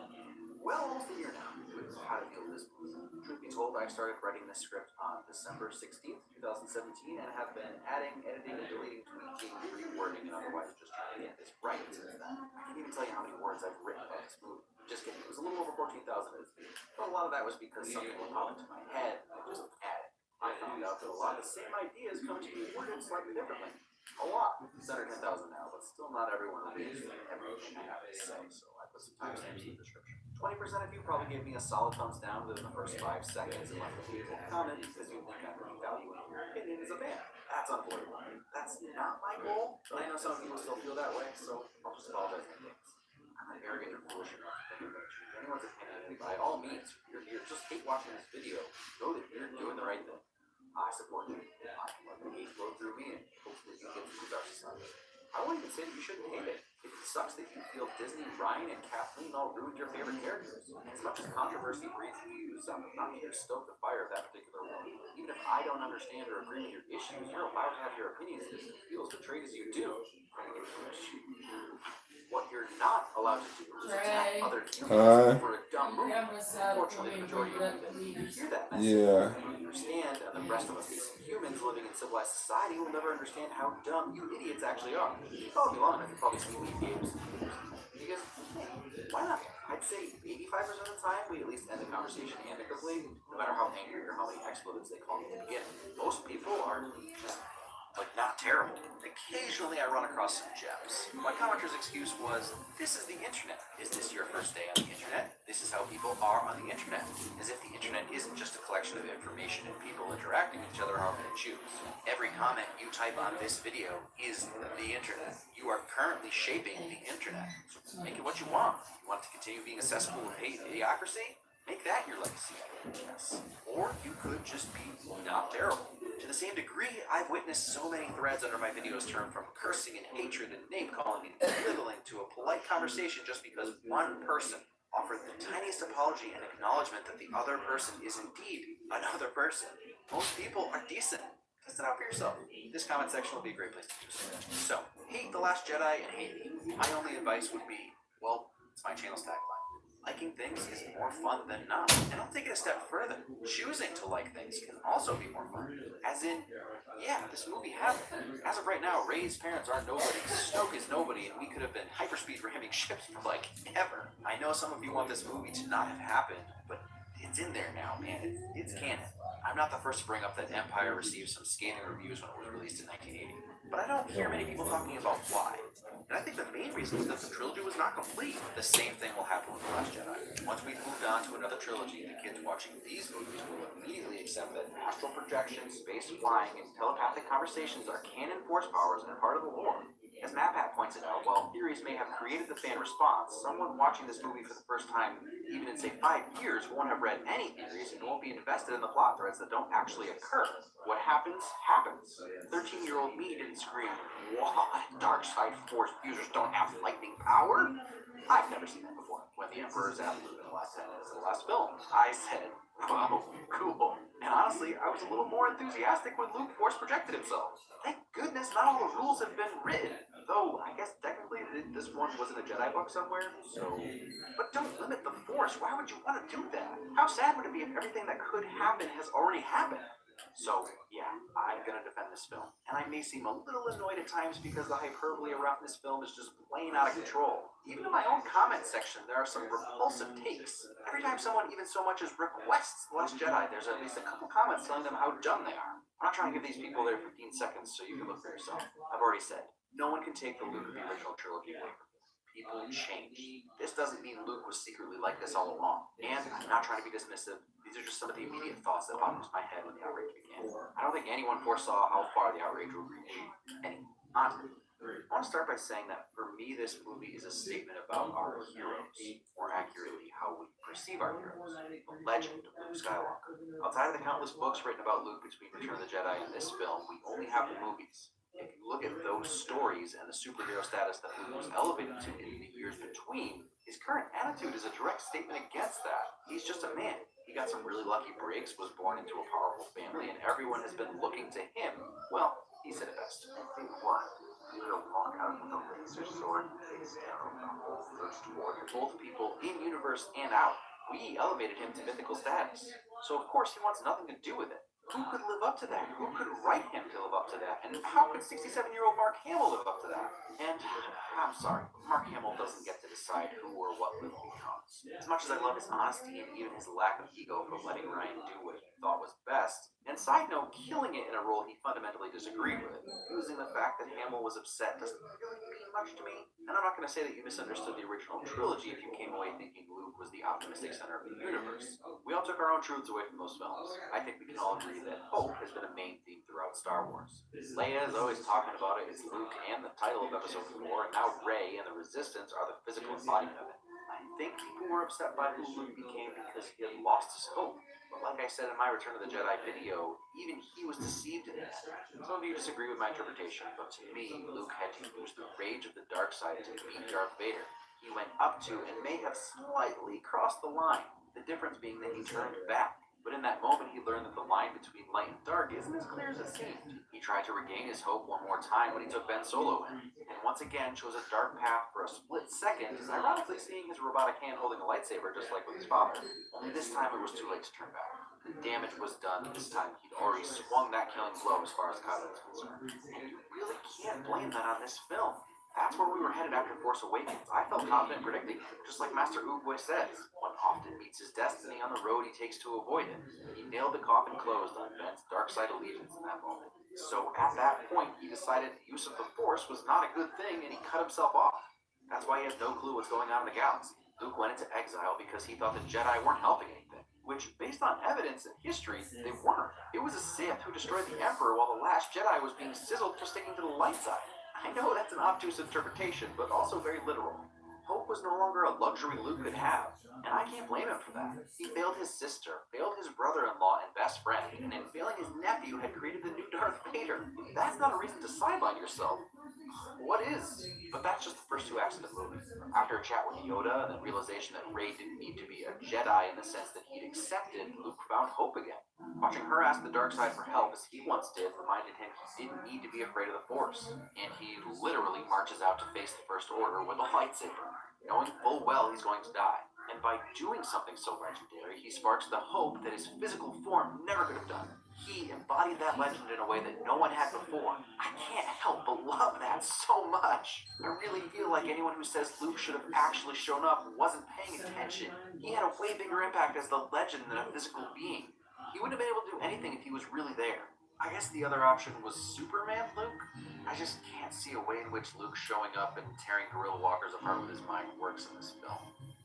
well, almost a year now with how to feel this movie. Truth be told, I started writing this script on December 16th, 2017, and have been adding, editing, and deleting, tweaking, rewording, and otherwise just trying to get this right since then. I can't even tell you how many words I've written about this movie. Just kidding, it was a little over 14,000 words, but a lot of that was because something would pop into my head, and I just added. I found out that a lot of the same ideas come to be worded slightly differently. A lot. It's under 10,000 now, but still not everyone agrees with everything I have to say, so I put some timestamps in the description. 20% of you probably gave me a solid thumbs down within the first 5 seconds and left a meaningful comment because you think I'm really valuing your opinion as a fan. That's unavoidable. That's not my goal, but I know some people still feel that way, so I'll just apologize in advance. I'm not arrogant or foolish enough to think about anyone's opinion. By all means, if you're here, just hate watching this video. Know that you're doing the right thing. I support you. I can let the hate flow through me and hopefully you get through our society. I won't even say that you shouldn't hate it. It sucks that you feel Disney, Ryan, and Kathleen all ruined your favorite characters. And as much as controversy breeds views, I'm not here to stoke the fire of that particular one. Even if I don't understand or agree with your issues, you're allowed to have your opinions if you feel as betrayed as you do. What you're not allowed to do is attack other humans for a dumb movie. Unfortunately, the majority of you hear that message. Yeah. You understand, and the rest of us decent humans living in civilized society will never understand how dumb you idiots actually are. You follow me long enough, you probably see these games. Because, hey, why not? I'd say 85% of the time, we at least end the conversation amicably, no matter how angry or how many expletives they call me at the beginning. Most people are just, like, not terrible. Occasionally I run across some gems. One commenter's excuse was, this is the internet. Is this your first day on the internet? This is how people are on the internet. As if the internet isn't just a collection of information and people interacting with each other however they choose. Every comment you type on this video is the internet. You are currently shaping the internet. So make it what you want. You want it to continue being a cesspool of hate and idiocracy? Make that your legacy. Yes. Or you could just be not terrible. To the same degree, I've witnessed so many threads under my videos turn from cursing and hatred and name-calling and belittling to a polite conversation just because one person offered the tiniest apology and acknowledgement that the other person is indeed another person. Most people are decent. Test it out for yourself. This comment section will be a great place to do so. So, hate The Last Jedi and hate me. My only advice would be, Well, it's my channel's tagline. Liking things is more fun than not. And I'll take it a step further. Choosing to like things can also be more fun. As in, yeah, this movie happened. As of right now, Ray's parents are nobody, Snoke is nobody, and we could have been hyperspeed ramming ships for like ever. I know some of you want this movie to not have happened, but it's in there now, man. It's canon. I'm not the first to bring up that Empire received some scathing reviews when it was released in 1980, but I don't hear many people talking about why. And I think the main reason is that the trilogy was not complete. The same thing will happen with The Last Jedi. Once we've moved on to another trilogy, the kids watching these movies will immediately accept that astral projection, space flying, and telepathic conversations are canon force powers and part of the lore. As MapHat points it out, while theories may have created the fan response, someone watching this movie for the first time, even in say 5 years, won't have read any theories and won't be invested in the plot threads that don't actually occur. What happens, happens. 13-year-old me didn't scream, "What? Dark side force users don't have lightning power?" I've never seen that before. When the Emperor zapped Luke in the last 10 minutes of the last film, I said, "Wow, cool." And honestly, I was a little more enthusiastic when Luke force projected himself. Thank goodness not all the rules have been written. Though, I guess technically this one was in a Jedi book somewhere, so... But don't limit the Force. Why would you want to do that? How sad would it be if everything that could happen has already happened? So, yeah, I'm gonna defend this film. And I may seem a little annoyed at times because the hyperbole around this film is just plain out of control. Even in my own comment section, there are some repulsive takes. Every time someone even so much as requests The Last Jedi, there's at least a couple comments telling them how dumb they are. I'm not trying to give these people their 15 seconds so you can look for yourself. I've already said, no one can take the Luke of the original trilogy away from this. People change. This doesn't mean Luke was secretly like this all along. And I'm not trying to be dismissive. These are just some of the immediate thoughts that popped into my head when the outrage began. I don't think anyone foresaw how far the outrage would reach. Honestly, I want to start by saying that for me, this movie is a statement about our heroes. More accurately, how we perceive our heroes. The legend of Luke Skywalker. Outside of the countless books written about Luke between Return of the Jedi and this film, we only have the movies. If you look at those stories and the superhero status that Luke was elevated to in the years between, his current attitude is a direct statement against that. He's just a man. He got some really lucky breaks, was born into a powerful family, and everyone has been looking to him. Well, he said it best. What? You don't walk out with a laser sword face down the whole first order. Both people in universe and out. We elevated him to mythical status. So of course he wants nothing to do with it. Who could live up to that? Who could write him to live up to that? And how could 67-year-old Mark Hamill live up to that? And I'm sorry, Mark Hamill doesn't get to decide who or what Luke becomes. As much as I love his honesty and even his lack of ego for letting Ryan do what he thought was best, and side note, killing it in a role he fundamentally disagreed with, using the fact that Hamill was upset doesn't really mean much to me. And I'm not going to say that you misunderstood the original trilogy if you came away thinking Luke was the optimistic center of the universe. We all took our own truths away from those films. I think we can all agree that hope has been a main theme throughout Star Wars. Leia is always talking about it, it's Luke and the title of Episode 4, and now Rey and the Resistance are the physical embodiment of it. I think people were upset by who Luke became because he had lost his hope. But like I said in my Return of the Jedi video, even he was deceived in that. Some of you disagree with my interpretation, but to me, Luke had to use the rage of the dark side to beat Darth Vader. He went up to and may have slightly crossed the line, the difference being that he turned back. But in that moment, he learned that the line between light and dark isn't as clear as it seemed. He tried to regain his hope one more time when he took Ben Solo in, and once again chose a dark path for a split second, ironically seeing his robotic hand holding a lightsaber just like with his father. Only this time it was too late to turn back. The damage was done, and this time he'd already swung that killing blow as far as Kylo was concerned. And you really can't blame that on this film. That's where we were headed after Force Awakens. I felt confident predicting, just like Master Oogway says, one often meets his destiny on the road he takes to avoid it. He nailed the coffin closed on Ben's dark side allegiance in that moment. So at that point, he decided the use of the Force was not a good thing, and he cut himself off. That's why he has no clue what's going on in the galaxy. Luke went into exile because he thought the Jedi weren't helping anything, which, based on evidence and history, they weren't. It was a Sith who destroyed the Emperor while the last Jedi was being sizzled for sticking to the light side. I know that's an obtuse interpretation, but also very literal. Hope was no longer a luxury Luke could have, and I can't blame him for that. He failed his sister, failed his brother-in-law and best friend, and in failing his nephew had created the new Darth Vader. That's not a reason to sideline yourself. What is? But that's just the first 2 acts of the movie. After a chat with Yoda and the realization that Rey didn't need to be a Jedi in the sense that he'd accepted, Luke found hope again. Watching her ask the dark side for help as he once did reminded him he didn't need to be afraid of the Force, and he literally marches out to face the First Order with a lightsaber. knowing full well he's going to die. And by doing something so legendary, he sparks the hope that his physical form never could have done. He embodied that legend in a way that no one had before. I can't help but love that so much. I really feel like anyone who says Luke should have actually shown up wasn't paying attention. He had a way bigger impact as the legend than a physical being. He wouldn't have been able to do anything if he was really there. I guess the other option was Superman Luke? I just can't see a way in which Luke showing up and tearing guerrilla walkers apart with his mind works in this film.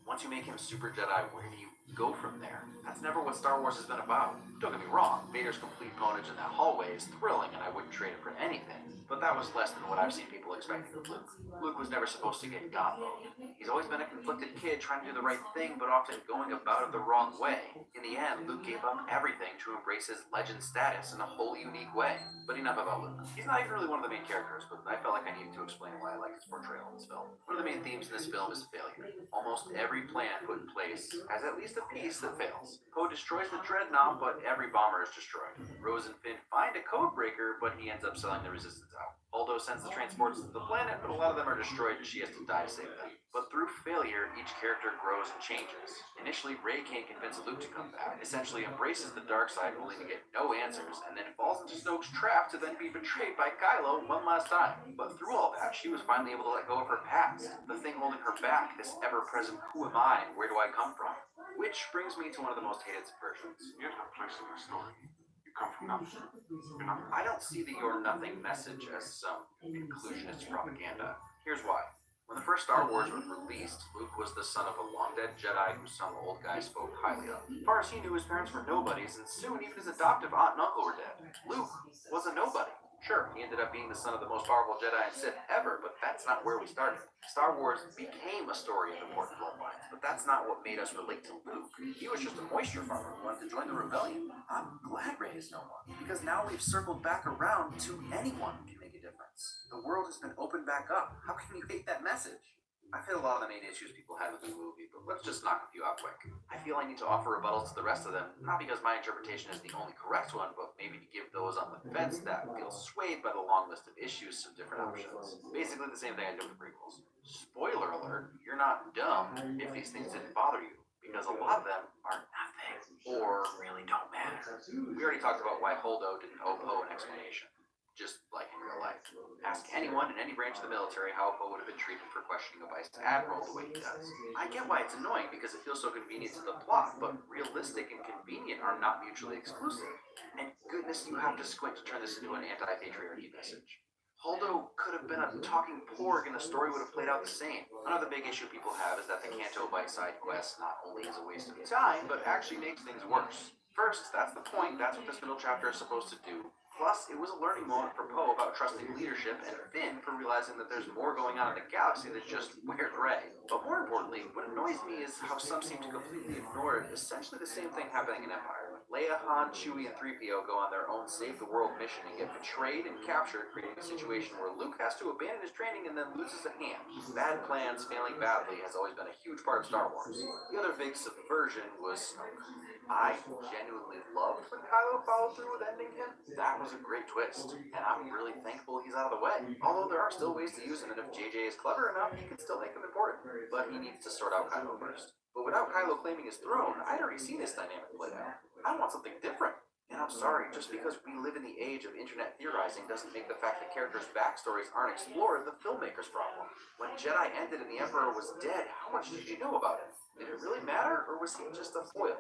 Once you make him Super Jedi, where do you go from there? That's never what Star Wars has been about. Don't get me wrong, Vader's complete ponage in that hallway is thrilling and I wouldn't trade it for anything. But that was less than what I've seen people expecting of Luke. Luke was never supposed to get God mode. He's always been a conflicted kid trying to do the right thing, but often going about it the wrong way. In the end, Luke gave up everything to embrace his legend status in a whole unique way. But enough about Luke. He's not even really one of the main characters, but I felt like I needed to explain why I liked his portrayal in this film. One of the main themes in this film is failure. Almost every plan put in place has at least a piece that fails. Poe destroys the Dreadnought, but every bomber is destroyed. Rose and Finn find a code breaker, but he ends up selling the Resistance out. Holdo sends the transports to the planet, but a lot of them are destroyed and she has to die to save them. But through failure, each character grows and changes. Initially, Rey can't convince Luke to come back, essentially embraces the dark side only to get no answers, and then falls into Snoke's trap to then be betrayed by Kylo one last time. But through all that, she was finally able to let go of her past, the thing holding her back, this ever-present who am I and where do I come from? Which brings me to one of the most hated subversions. You have a place in the story. You come from nothing. You're not. I don't see the "you're nothing" message as some inclusionist propaganda. Here's why. When the first Star Wars was released, Luke was the son of a long-dead Jedi who some old guy spoke highly of. As far as he knew, his parents were nobodies, and soon even his adoptive aunt and uncle were dead. Luke was a nobody. Sure, he ended up being the son of the most powerful Jedi and Sith ever, but that's not where we started. Star Wars became a story of important role lines, but that's not what made us relate to Luke. He was just a moisture farmer who wanted to join the rebellion. I'm glad Rey is no more, because now we've circled back around to anyone can make a difference. The world has been opened back up. How can you hate that message? I've hit a lot of the main issues people had with the movie, but let's just knock a few out quick. I feel I need to offer rebuttals to the rest of them, not because my interpretation is the only correct one, but maybe to give those on the fence that feel swayed by the long list of issues some different options. Basically the same thing I did with the prequels. Spoiler alert, you're not dumb if these things didn't bother you, because a lot of them are nothing, or really don't matter. We already talked about why Holdo didn't owe Poe an explanation. Just like in real life. Ask anyone in any branch of the military how Poe would have been treated for questioning a vice admiral the way he does. I get why it's annoying because it feels so convenient to the plot, but realistic and convenient are not mutually exclusive. And goodness, you have to squint to turn this into an anti-patriarchy message. Holdo could have been a talking porg and the story would have played out the same. Another big issue people have is that the Canto Bite side quest not only is a waste of time, but actually makes things worse. First, that's the point, that's what this middle chapter is supposed to do. Plus, it was a learning moment for Poe about trusting leadership, and Finn for realizing that there's more going on in the galaxy than just Weird Rey. But more importantly, what annoys me is how some seem to completely ignore essentially the same thing happening in Empire. Leia, Han, Chewie, and 3PO go on their own save-the-world mission and get betrayed and captured, creating a situation where Luke has to abandon his training and then loses a hand. Bad plans failing badly has always been a huge part of Star Wars. The other big subversion was Snoke. I genuinely loved when Kylo followed through with ending him. That was a great twist, and I'm really thankful he's out of the way. Although there are still ways to use him, and if JJ is clever enough, he can still make him important. But he needs to sort out Kylo first. But without Kylo claiming his throne, I'd already seen this dynamic played out. I want something different. And I'm sorry, just because we live in the age of internet theorizing doesn't make the fact that characters' backstories aren't explored the filmmaker's problem. When Jedi ended and the Emperor was dead, how much did you know about him? Did it really matter, or was he just a foil?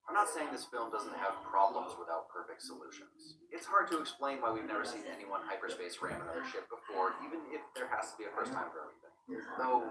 I'm not saying this film doesn't have problems without perfect solutions. It's hard to explain why we've never seen anyone hyperspace ram another ship before, even if there has to be a first time for everything. Though,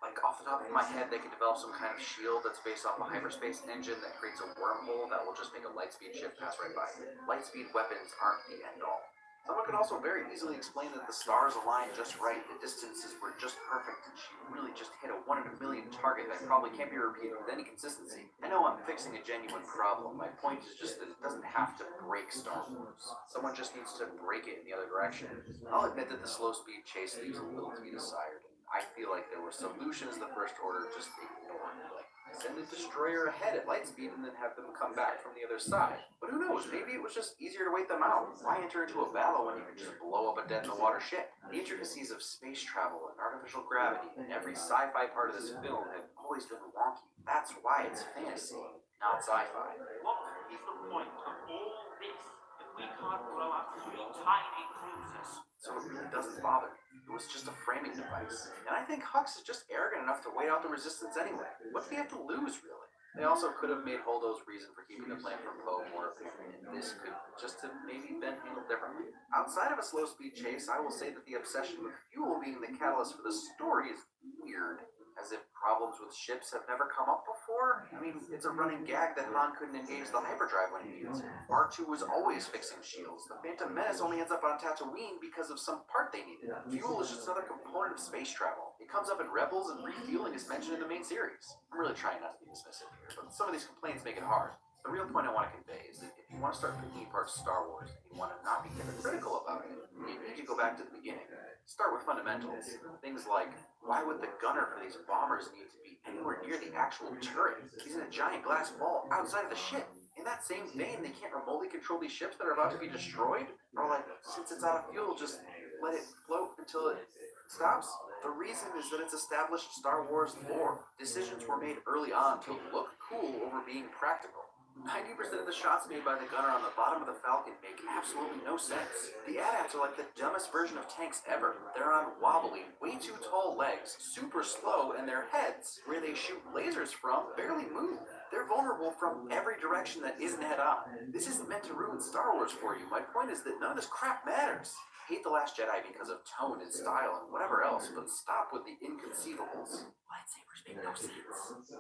like off the top of my head, they could develop some kind of shield that's based off a hyperspace engine that creates a wormhole that will just make a lightspeed ship pass right by it. Lightspeed weapons aren't the end all. Someone could also very easily explain that the stars aligned just right, the distances were just perfect, and she really just hit a 1 in a million target that probably can't be repeated with any consistency. I know I'm fixing a genuine problem. My point is just that it doesn't have to break Star Wars. Someone just needs to break it in the other direction. I'll admit that the slow speed chase leaves a little to be desired. I feel like there were solutions the First Order just ignored, like send the destroyer ahead at light speed and then have them come back from the other side. But who knows, maybe it was just easier to wait them out. Why enter into a battle when you can just blow up a dead-in-the-water ship? The intricacies of space travel and artificial gravity in every sci-fi part of this film have always been wonky. That's why it's fantasy, not sci-fi. What is the point of all this if we can't blow up 3 tiny cruisers? So it really doesn't bother. It was just a framing device. And I think Hux is just arrogant enough to wait out the resistance anyway. What did he have to lose, really? They also could have made Holdo's reason for keeping the plane from Poe more apparent, and this could just have maybe been handled differently. Outside of a slow-speed chase, I will say that the obsession with fuel being the catalyst for the story is weird. As if problems with ships have never come up before? I mean, it's a running gag that Han couldn't engage the hyperdrive when he needed to. R2 was always fixing shields. The Phantom Menace only ends up on Tatooine because of some part they needed. Fuel is just another component of space travel. It comes up in Rebels, and refueling is mentioned in the main series. I'm really trying not to be dismissive here, but some of these complaints make it hard. The real point I want to convey is that if you want to start picking apart Star Wars and you want to not be hypocritical about it, you need to go back to the beginning. Start with fundamentals. Things like, why would the gunner for these bombers need to be anywhere near the actual turret? He's in a giant glass ball outside of the ship. In that same vein, they can't remotely control these ships that are about to be destroyed? Or like, since it's out of fuel, just let it float until it stops? The reason is that it's established Star Wars lore. Decisions were made early on to look cool over being practical. 90% of the shots made by the gunner on the bottom of the Falcon make absolutely no sense. The AT-ATs are like the dumbest version of tanks ever. They're on wobbly, way too tall legs, super slow, and their heads, where they shoot lasers from, barely move. They're vulnerable from every direction that isn't head-on. This isn't meant to ruin Star Wars for you. My point is that none of this crap matters. Hate The Last Jedi because of tone and style and whatever else, but stop with the inconceivables. Lightsabers make no sense.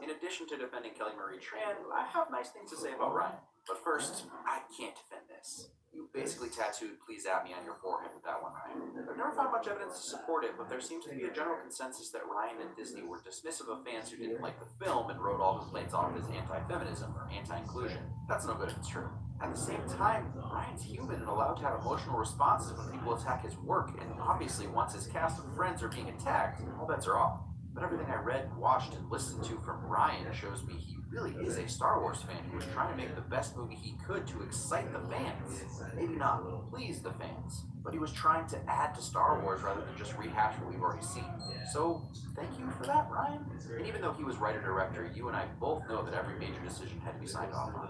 In addition to defending Kelly Marie Tran, I have nice things to say about Ryan. But first, I can't defend this. You basically tattooed "Please at me" on your forehead with that one, Ryan. I've never found much evidence to support it, but there seems to be a general consensus that Ryan and Disney were dismissive of fans who didn't like the film and wrote all complaints off as anti-feminism or anti-inclusion. That's no good if it's true. At the same time, Ryan's human and allowed to have emotional responses when people attack his work, and obviously once his cast of friends are being attacked, all bets are off. But everything I read, watched, and listened to from Ryan shows me he really is a Star Wars fan who was trying to make the best movie he could to excite the fans. Maybe not please the fans, but he was trying to add to Star Wars rather than just rehash what we've already seen. So, thank you for that, Ryan. And even though he was writer-director, you and I both know that every major decision had to be signed off on.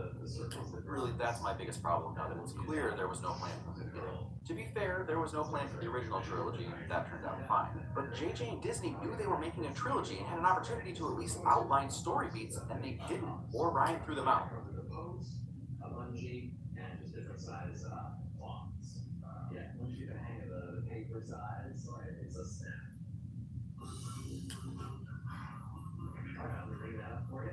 Really, that's my biggest problem now that it's clear there was no plan from the beginning. To be fair, there was no plan for the original trilogy, and that turned out fine. But JJ and Disney knew they were making a trilogy and had an opportunity to at least outline story beats, and they didn't, or Ryan threw them out. A bungee and just different size bonds. Yeah, once you get the hang of the paper size, it's a snap. Alright, I'm gonna bring that up for you.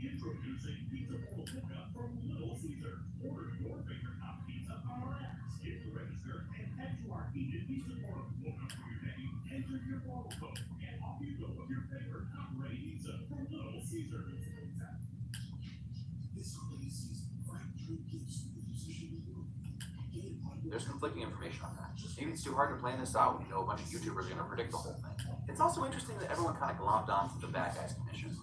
Introducing Pizza Portal from Little Caesar. Order your favorite hot pizza RX. Hit the register and head to our heated Pizza Portal. Look up for your name, enter your promo code, and off you go with your favorite hot ready pizza from Little Caesar. There's conflicting information on that. Maybe it's too hard to plan this out when you know a bunch of YouTubers are going to predict the whole thing. It's also interesting that everyone kind of glommed onto the bad guys commission.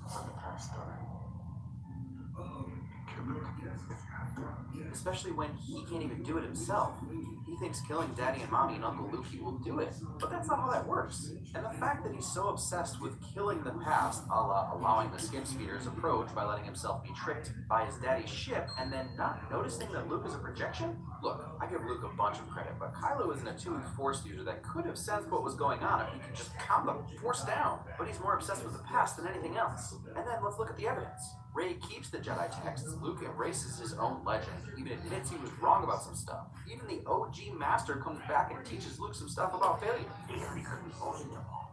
Especially when he can't even do it himself. He thinks killing Daddy and Mommy and Uncle Lukey will do it, but that's not how that works. And the fact that he's so obsessed with killing the past, a la allowing the skim speeder's approach by letting himself be tricked by his daddy's ship, and then not noticing that Luke is a projection? Look, I give Luke a bunch of credit, but Kylo is an attuned Force user that could have sensed what was going on if he could just calm the Force down. But he's more obsessed with the past than anything else. And then let's look at the evidence. Rey keeps the Jedi texts, Luke embraces his own legend, even admits he was wrong about some stuff. Even the OG Master comes back and teaches Luke some stuff about failure. Failure is most of all.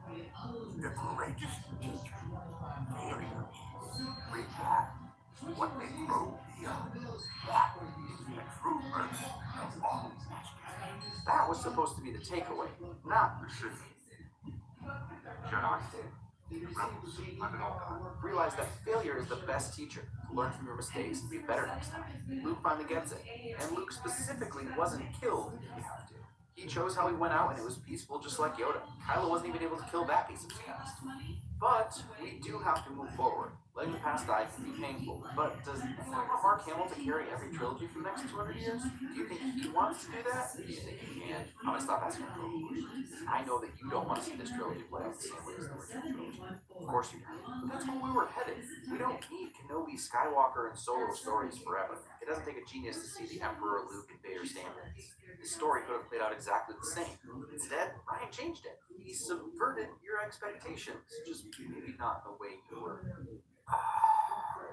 The courageous teacher. Failure is repair. What they grow beyond. That is the true birth of all masters. That was supposed to be the takeaway, not the truth. Jedi. Rebels, I've been all gone. Realize that failure is the best teacher. Learn from your mistakes and be better next time. Luke finally gets it. And Luke specifically wasn't killed if you have to. He chose how he went out and it was peaceful just like Yoda. Kylo wasn't even able to kill that piece of his past. But we do have to move forward. Letting the past die can be painful, but does anyone want Mark Hamill to carry every trilogy for the next 200 years? Do you think he wants to do that? Do you think he can? I'm gonna stop asking for questions. I know that you don't want to see this trilogy play out the same way as the original trilogy. Of course you do. But that's where we were headed. We don't need Kenobi, Skywalker, and Solo stories forever. It doesn't take a genius to see the Emperor, Luke, and Vader standards. This story could have played out exactly the same. Instead, Ryan changed it. He subverted your expectations, just maybe not the way you were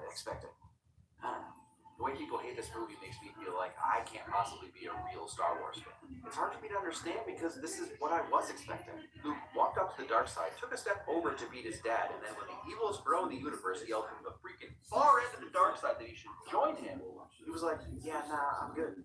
expecting. I don't know. The way people hate this movie makes me feel like I can't possibly be a real Star Wars fan. It's hard for me to understand because this is what I was expecting. Luke walked up to the dark side, took a step over to beat his dad, and then when the evilest bro in the universe yelled from the freaking far end of the dark side that he should join him, he was like, yeah, nah, I'm good.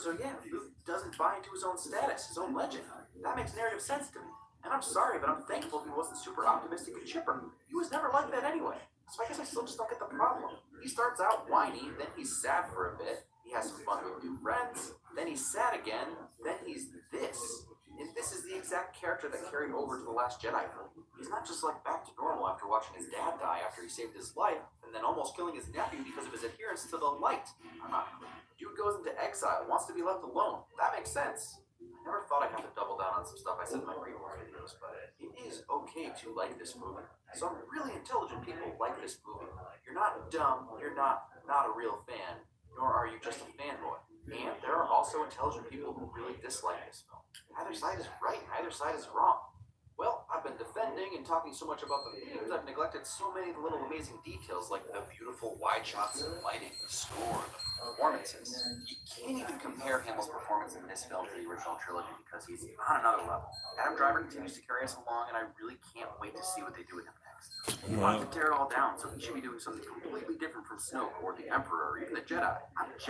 So yeah, Luke doesn't buy into his own status, his own legend. That makes narrative sense to me. And I'm sorry, but I'm thankful he wasn't super optimistic and chipper. He was never like that anyway. So I guess I still just don't get the problem. He starts out whiny, then he's sad for a bit. He has some fun with new friends. Then he's sad again. Then he's this. And this is the exact character that carried over to The Last Jedi film. He's not just like back to normal after watching his dad die after he saved his life, and then almost killing his nephew because of his adherence to the light. Dude goes into exile, wants to be left alone. That makes sense. I never thought I'd have to double down on some stuff I said in my previous videos, but it is okay to like this movie. Some really intelligent people like this movie. You're not dumb, you're not a real fan, nor are you just a fanboy. And there are also intelligent people who really dislike this film. Neither side is right, neither side is wrong. Well, I've been defending and talking so much about the themes, I've neglected so many of the little amazing details like the beautiful wide shots and lighting, the score, the performances. You can't even compare Hamill's performance in this film to the original trilogy because he's on another level. Adam Driver continues to carry us along, and I really can't wait to see what they do with him next. You want to tear it all down, so he should be doing something completely different from Snoke or the Emperor or even the Jedi. I'm